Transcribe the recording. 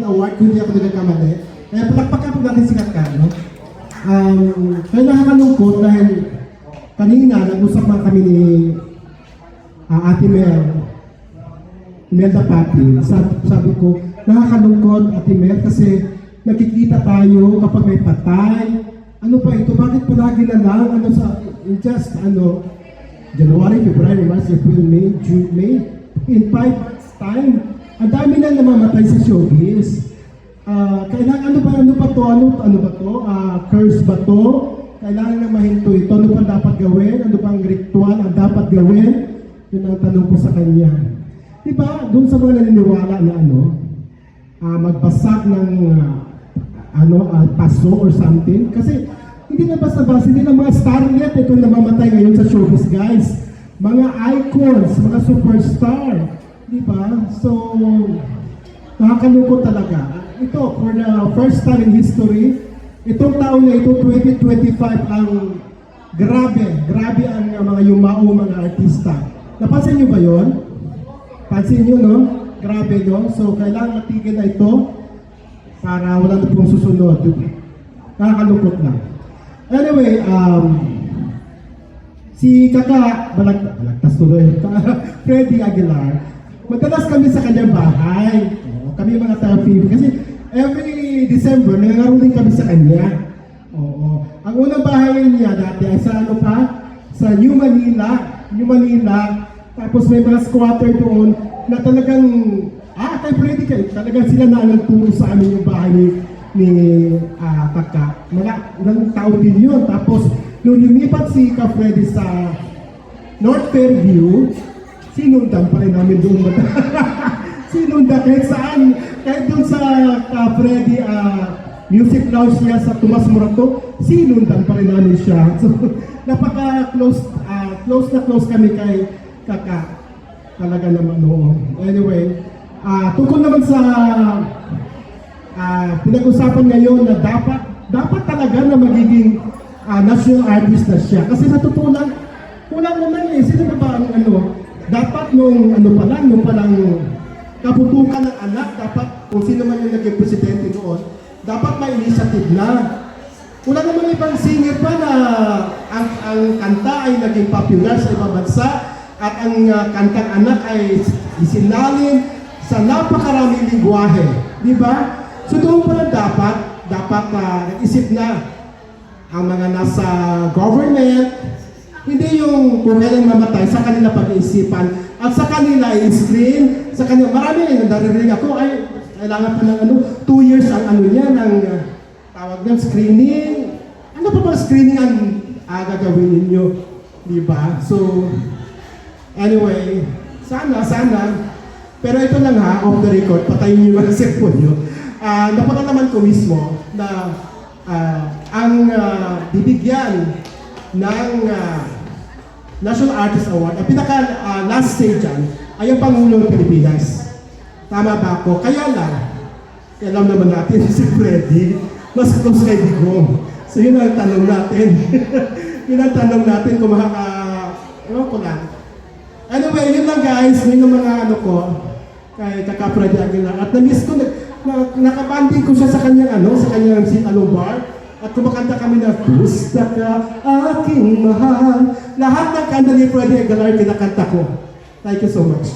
award kung hindi ako nagkakamali. Kaya palakpakan po natin si Kakano. Kaya nakakalungkot dahil kanina nag-usap mga kami ni Ate Melda Pati. Sabi ko, nakakalungkot Ate Mel kasi nakikita tayo kapag may patay. Ano pa ito? Bakit palagi na lang? January, February, March, April, May, June, May. In 5 months time, ang dami na namamatay sa showbiz. Kailangan ano ba to? Curse ba to? Kailangan na mahinto ito. Ano pa dapat gawin? Ano pa ang ritual ang dapat gawin? Yun ang tanong ko sa kanya. Diba, doon sa mga naniniwala na magbasag ng paso or something. Kasi hindi na basta-basta, hindi na mga starlet ito namamatay ngayon sa showbiz, guys. Mga icons, mga superstar. Diba? So, nakakalungkot talaga. Ito, for the first time in history, itong taon na ito, 2025, ang grabe ang mga yumao, mga artista. Napansin nyo ba yon? Pansin nyo, no? Grabe, no? So, kailangan matigil na ito para wala na pong susunod. Nakakalungkot lang. Anyway, si Balagtas tuloy, Freddy Aguilar, madalas kami sa kanyang bahay. Kami mga taga-film. Kasi every December, nangaroon din kami sa kanya. Oo. Ang unang bahay niya dati ay sa sa New Manila. Tapos may mga squatter doon na talagang, kay Freddy kayo, talagang sila na nagturo sa amin yung bahay ni Taka. Ilang taon din yun. Tapos, nung lumipat si Ka Freddy sa North Fairview, sinundan pa rin namin doon. Sinundan kahit saan. Kahit doon sa Freddy music lounge niya sa Tomas Morato, sinundan pa rin namin siya. So, napaka-close close kami kay Kaka. Talaga naman, no. Anyway, tungkol naman sa pinag-usapan ngayon na dapat talaga na magiging national artist na siya. Kasi sa totoo lang, kulang naman sino ba ang dapat nung palang kaputukan ng anak, dapat kung sino man yung naging presidente noon, dapat may initiative na. Wala naman ibang singer pa na ang kanta ay naging popular sa ibang bansa at ang kantang anak ay isinalin sa napakaraming lingwahe. Di ba? So doon pala dapat nag-isip na ang mga nasa government, hindi yung kung kailan mamatay sa kanila pag-iisipan at sa kanila i-screen, sa kanila, marami naririnig ako, ay kailangan pa ng 2 years ang niya, ng tawag ng screening. Ano pa ba screening ang gagawin ninyo? Di ba? So, anyway, sana. Pero ito lang off the record, patayin niyo yung cellphone niyo. Napaka naman ko mismo na ang bibigyan ng National Artist Award, ang pinaka last stage dyan, ay ang Pangulo ng Pilipinas. Tama ba ako? Kaya lang, alam naman natin si Freddy, mas close kay Digong. So yun ang tanong natin. Yun ang tanong natin kung ko lang. Anyway, yun lang guys, yun ang mga kay Kaka Freddy Aguilar. At na-miss ko, nakabanding ko siya sa kanyang bar. At kumakanta kami na, "Gusta ka, aking mahal." Lahat ng kanta ni Freddy Aguilar kinakanta ko. Thank you so much.